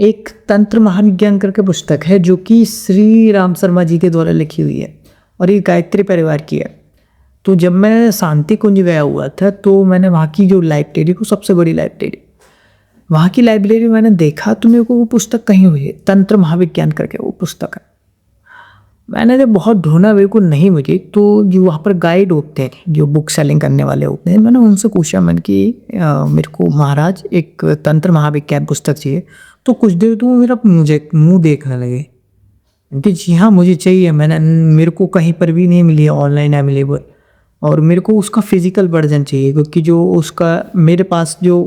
एक तंत्र महाविज्ञान करके पुस्तक है जो कि श्री राम शर्मा जी के द्वारा लिखी हुई है और ये गायत्री परिवार की है। तो जब मैं शांति कुंज गया हुआ था तो मैंने वहाँ की जो लाइब्रेरी को, सबसे बड़ी लाइब्रेरी, वहाँ की लाइब्रेरी मैंने देखा तो मेरे को वो पुस्तक कहीं हुई है, तंत्र महाविज्ञान करके वो पुस्तक है। मैंने जब बहुत ढूंढा मेरे को नहीं मिली, तो जो वहाँ पर गाइड होते हैं, जो बुक सेलिंग करने वाले होते हैं, मैंने उनसे पूछा, मैंने कि मेरे को महाराज एक तंत्र महाविज्ञान पुस्तक चाहिए। तो कुछ देर तो वो मेरा मुझे मुंह देखने लगे कि जी हाँ मुझे चाहिए। मेरे को कहीं पर भी नहीं मिली है ऑनलाइन अवेलेबल, और मेरे को उसका फिजिकल वर्जन चाहिए, क्योंकि जो उसका मेरे पास जो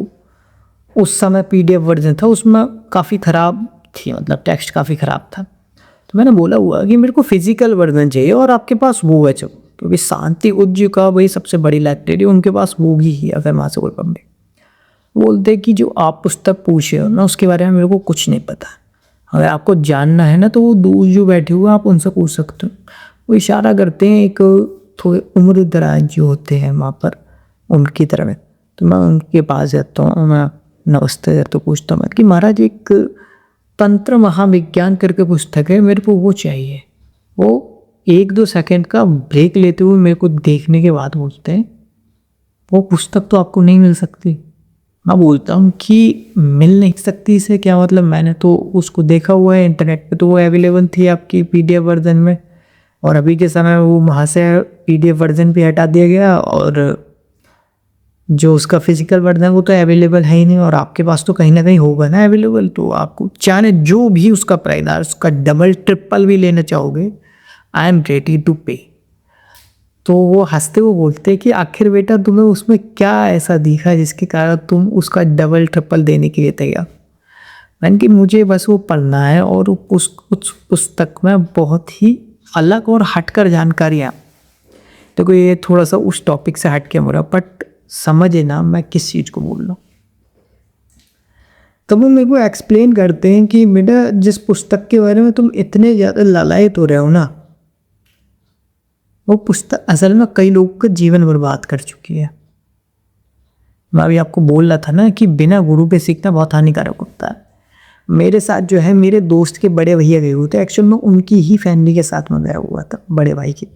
उस समय पीडीएफ वर्जन था उसमें काफ़ी ख़राब थी, मतलब टेक्स्ट काफ़ी ख़राब था। तो मैंने बोला हुआ कि मेरे को फिजिकल वर्जन चाहिए और आपके पास वो है, क्योंकि शांति उज्ज का वही सबसे बड़ी लाइब्रेरी, उनके पास वो भी है अगर वहाँ से कोई पब्लिक। बोलते कि जो आप पुस्तक पूछे हो ना उसके बारे में मेरे को कुछ नहीं पता, अगर आपको जानना है ना तो वो दूर जो बैठे हुए आप उनसे पूछ सकते हो। वो इशारा करते हैं एक थोड़े उम्र दराज जो होते हैं वहाँ पर, उनकी तरफ। तो मैं उनके पास जाता हूँ, मैं नमस्ते तो पूछता हूँ कि महाराज एक तंत्र महाविज्ञान करके पुस्तक है, मेरे को वो चाहिए। वो 1-2 सेकंड का ब्रेक लेते हुए मेरे को देखने के बाद बोलते हैं वो पुस्तक तो आपको नहीं मिल सकती। मैं बोलता हूँ कि मिल नहीं सकती से क्या मतलब, मैंने तो उसको देखा हुआ है इंटरनेट पे, तो वो अवेलेबल थी आपकी पीडीएफ वर्जन में, और अभी के समय वो वहाँ से पीडीएफ वर्जन भी हटा दिया गया और जो उसका फिजिकल वर्जन है वो तो अवेलेबल है ही नहीं, और आपके पास तो कहीं ना कहीं होगा ना अवेलेबल। तो आपको चाहे जो भी उसका प्राइस है, उसका डबल ट्रिपल भी लेना चाहोगे, आई एम रेडी टू पे। तो वो हंसते हुए बोलते कि आखिर बेटा तुम्हें उसमें क्या ऐसा दिखा जिसके कारण तुम उसका डबल ट्रिपल देने के लिए तैयार। मैंने कि मुझे बस वो पढ़ना है, और उस पुस्तक में बहुत ही अलग और हटकर जानकारियाँ। तो ये थोड़ा सा उस टॉपिक से हट के हो रहा, बट समझे ना मैं किस चीज़ को बोल रहा हूँ। तो वो मेरे को एक्सप्लेन करते हैं कि बेटा जिस पुस्तक के बारे में तुम इतने ज़्यादा लालायित हो रहे हो ना, वो पुस्तक असल में कई लोगों का जीवन बर्बाद कर चुकी है। मैं अभी आपको बोल रहा था ना कि बिना गुरु पे सीखना बहुत हानिकारक होता है। मेरे साथ जो है मेरे दोस्त के बड़े भैया गए हुए थे, एक्चुअल में उनकी ही फैमिली के साथ में गया हुआ था, बड़े भाई की।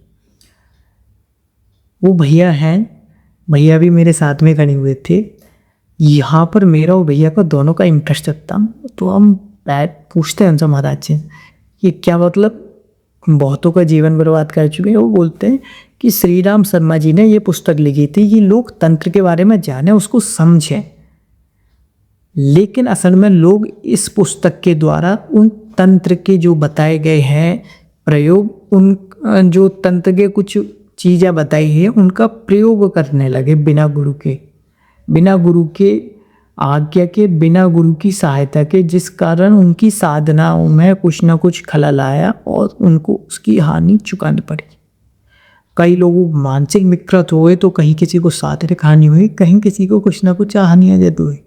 वो भैया हैं, भैया भी मेरे साथ में खड़े हुए थे। यहाँ पर मेरा और भैया का दोनों का इंटरेस्ट था, तो हम पूछते हैं उनसे, महाराज जी ये क्या मतलब बहुतों का जीवन बर्बाद कर चुके हैं। वो बोलते हैं कि श्री राम शर्मा जी ने ये पुस्तक लिखी थी कि लोग तंत्र के बारे में जाने, उसको समझें, लेकिन असल में लोग इस पुस्तक के द्वारा उन तंत्र के जो बताए गए हैं प्रयोग, उन जो तंत्र के कुछ चीज़ें बताई है उनका प्रयोग करने लगे बिना गुरु के, बिना गुरु के आज्ञा के, बिना गुरु की सहायता के, जिस कारण उनकी साधनाओं में कुछ ना कुछ खलल आया और उनको उसकी हानि चुकानी पड़ी। कई लोग मानसिक विकृत हुए, तो कहीं किसी को शारीरिक हानि हुई, कहीं किसी को कुछ ना कुछ हानियाँ जरूर हुई।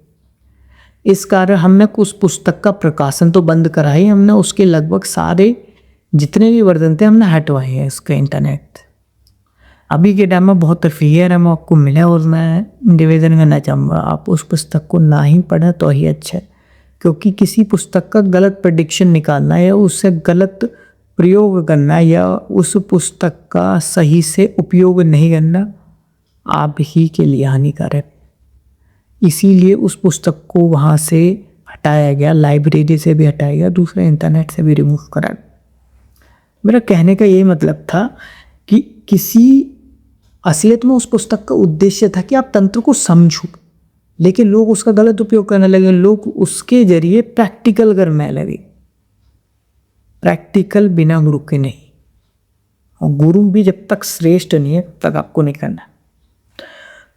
इस कारण हमने उस पुस्तक का प्रकाशन तो बंद करा ही, हमने उसके लगभग सारे जितने भी वर्जन थे हमने हटवाए हैं इसके इंटरनेट। अभी के टाइम में बहुत फेयर है मैं आपको मिला, और मैं निवेदन करना चाहूँगा आप उस पुस्तक को ना ही पढ़ें तो ही अच्छा है, क्योंकि किसी पुस्तक का गलत प्रेडिक्शन निकालना या उससे गलत प्रयोग करना या उस पुस्तक का सही से उपयोग नहीं करना आप ही के लिए हानिकारक। इसीलिए उस पुस्तक को वहाँ से हटाया गया, लाइब्रेरी से भी हटाया गया, दूसरे इंटरनेट से भी रिमूव करा। मेरा कहने का यही मतलब था कि किसी असलियत में उस पुस्तक का उद्देश्य था कि आप तंत्र को समझो, लेकिन लोग उसका गलत उपयोग करने लगे, लोग उसके जरिए प्रैक्टिकल करने लगे, प्रैक्टिकल बिना गुरु के नहीं। और गुरु भी जब तक श्रेष्ठ नहीं है तब तक आपको नहीं करना।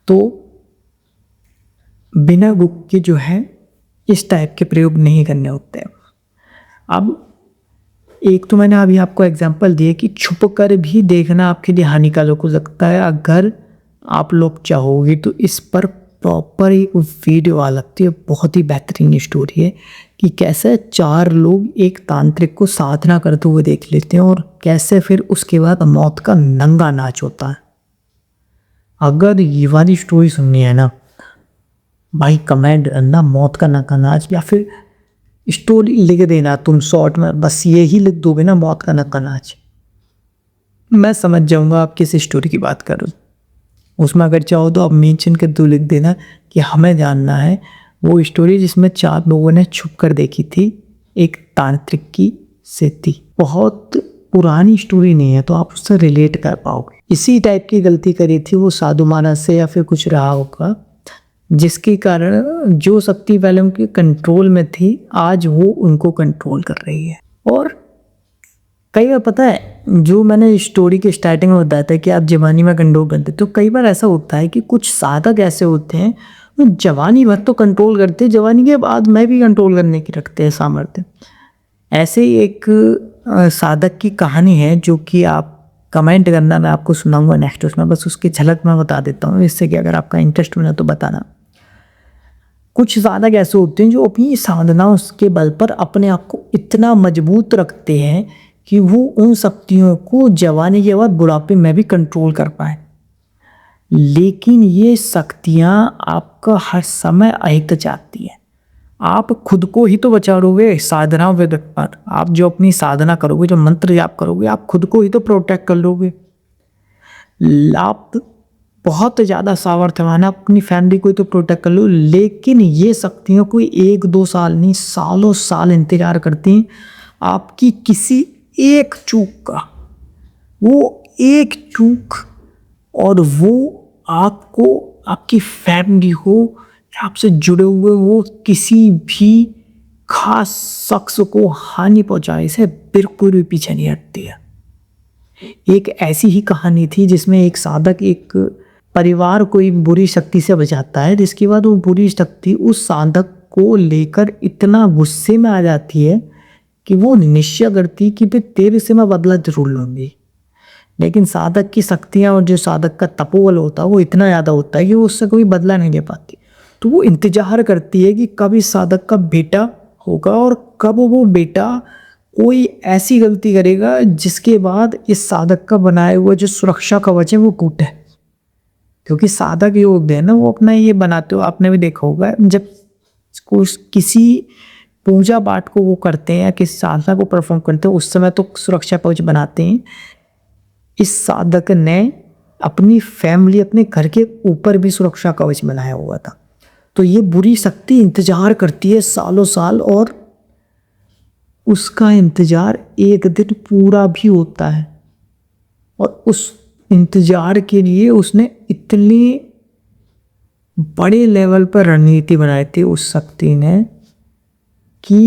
तो बिना गुरु के जो है इस टाइप के प्रयोग नहीं करने होते हैं। अब एक तो मैंने अभी आपको एग्जांपल दिए कि छुप कर भी देखना आपके लिए हानिकारक हो सकता है। अगर आप लोग चाहोगे तो इस पर प्रॉपर एक वीडियो आ लगती है, बहुत ही बेहतरीन स्टोरी है कि कैसे 4 लोग एक तांत्रिक को साधना करते हुए देख लेते हैं और कैसे फिर उसके बाद मौत का नंगा नाच होता है। अगर ये वाली स्टोरी सुननी है ना भाई, कमेंट करना मौत का नंगा नाच, या फिर स्टोरी लिख देना तुम शॉर्ट में, बस यही लिख दोगे ना, मौत का नकनाच, मैं समझ जाऊंगा आप किस स्टोरी की बात कर रहे हो। उसमें अगर चाहो तो आप मेंशन कर दो, लिख देना कि हमें जानना है वो स्टोरी जिसमें 4 लोगों ने छुप कर देखी थी एक तांत्रिक की से थी। बहुत पुरानी स्टोरी नहीं है तो आप उससे रिलेट कर पाओगे। इसी टाइप की गलती करी थी वो साधु मानस से या फिर कुछ रहा होगा, जिसके कारण जो शक्ति पहले उनके कंट्रोल में थी आज वो उनको कंट्रोल कर रही है। और कई बार पता है, जो मैंने स्टोरी के स्टार्टिंग में बताया था कि आप जवानी में कंट्रोल करते, तो कई बार ऐसा होता है कि कुछ साधक ऐसे होते हैं वो जवानी भर तो कंट्रोल करते, जवानी के बाद में भी कंट्रोल करने की रखते हैं सामर्थ्य। ऐसे ही एक साधक की कहानी है जो कि आप कमेंट करना, मैं आपको सुनाऊंगा नेक्स्ट उसमें, बस उसकी झलक मैं बता देता हूँ, इससे कि अगर आपका इंटरेस्ट बना तो बताना। कुछ साधक ऐसे होते हैं जो अपनी साधना उसके बल पर अपने आप को इतना मजबूत रखते हैं कि वो उन शक्तियों को जवानी के बाद बुढ़ापे में भी कंट्रोल कर पाए। लेकिन ये शक्तियाँ आपका हर समय अहित जाती हैं। आप खुद को ही तो बचा लोगे साधना पर, आप जो अपनी साधना करोगे, जो मंत्र जाप करोगे, आप खुद को ही तो प्रोटेक्ट कर लोगे। आप बहुत ज़्यादा सामर्थ्यवान है, अपनी फैमिली को ही तो प्रोटेक्ट कर लो। लेकिन ये शक्तियों कोई 1-2 साल नहीं, सालों साल इंतजार करती हैं आपकी किसी एक चूक का। वो एक चूक और वो आपको, आपकी फैमिली हो, आपसे जुड़े हुए वो किसी भी खास शख्स को हानि पहुंचाने से बिल्कुल भी पीछे नहीं हटती है। एक ऐसी ही कहानी थी जिसमें एक साधक एक परिवार को एक बुरी शक्ति से बचाता है, जिसके बाद वो बुरी शक्ति उस साधक को लेकर इतना गुस्से में आ जाती है कि वो निश्चय करती कि भाई तेरे से मैं बदला जरूर लूँगी। लेकिन साधक की शक्तियाँ और जो साधक का तपोबल होता है वो इतना ज़्यादा होता है कि वो उससे कोई बदला नहीं ले पाती। तो वो इंतजार करती है कि कब इस साधक का बेटा होगा और कब वो बेटा कोई ऐसी गलती करेगा जिसके बाद इस साधक का बनाया हुआ जो सुरक्षा कवच है वो टूटे। क्योंकि साधक ये होते हैं ना, वो अपना ये बनाते हो, आपने भी देखा होगा, जब किसी पूजा पाठ को वो करते हैं या किसी साधना को परफॉर्म करते हैं उस समय तो सुरक्षा कवच बनाते हैं। इस साधक ने अपनी फैमिली, अपने घर के ऊपर भी सुरक्षा कवच बनाया हुआ था। तो ये बुरी शक्ति इंतजार करती है सालों साल, और उसका इंतजार एक दिन पूरा भी होता है। और उस इंतजार के लिए उसने इतनी बड़े लेवल पर रणनीति बनाई थी उस शक्ति ने कि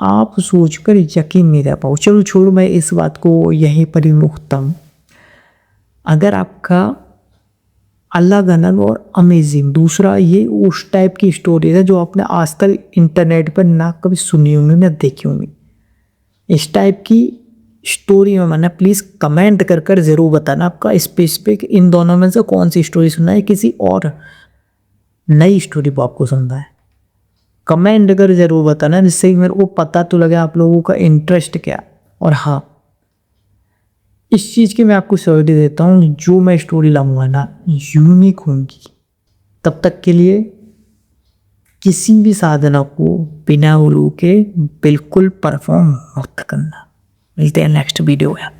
आप सोचकर यकीन नहीं रह पाओ। चलो छोड़ो, मैं इस बात को यहीं पर ही रोकता हूँ। अगर आपका अलग अलग और अमेजिंग दूसरा ये उस टाइप की स्टोरी है जो आपने आज तक इंटरनेट पर ना कभी सुनी होंगी ना देखी होंगी, इस टाइप की स्टोरी में मैंने प्लीज़ कमेंट कर कर ज़रूर बताना आपका स्पेसिफिक इन दोनों में से कौन सी स्टोरी सुनना है, किसी और नई स्टोरी को आपको सुनना है। कमेंट कर ज़रूर बताना, जिससे मेरे को पता तो लगे आप लोगों का इंटरेस्ट क्या। और हाँ, इस चीज़ की मैं आपको श्योरिटी देता हूँ, जो मैं स्टोरी लाऊंगा ना यूनिक होंगी। तब तक के लिए किसी भी साधना को बिना उलू के बिल्कुल परफॉर्म मत करना। मिलते हैं नेक्स्ट वीडियो में।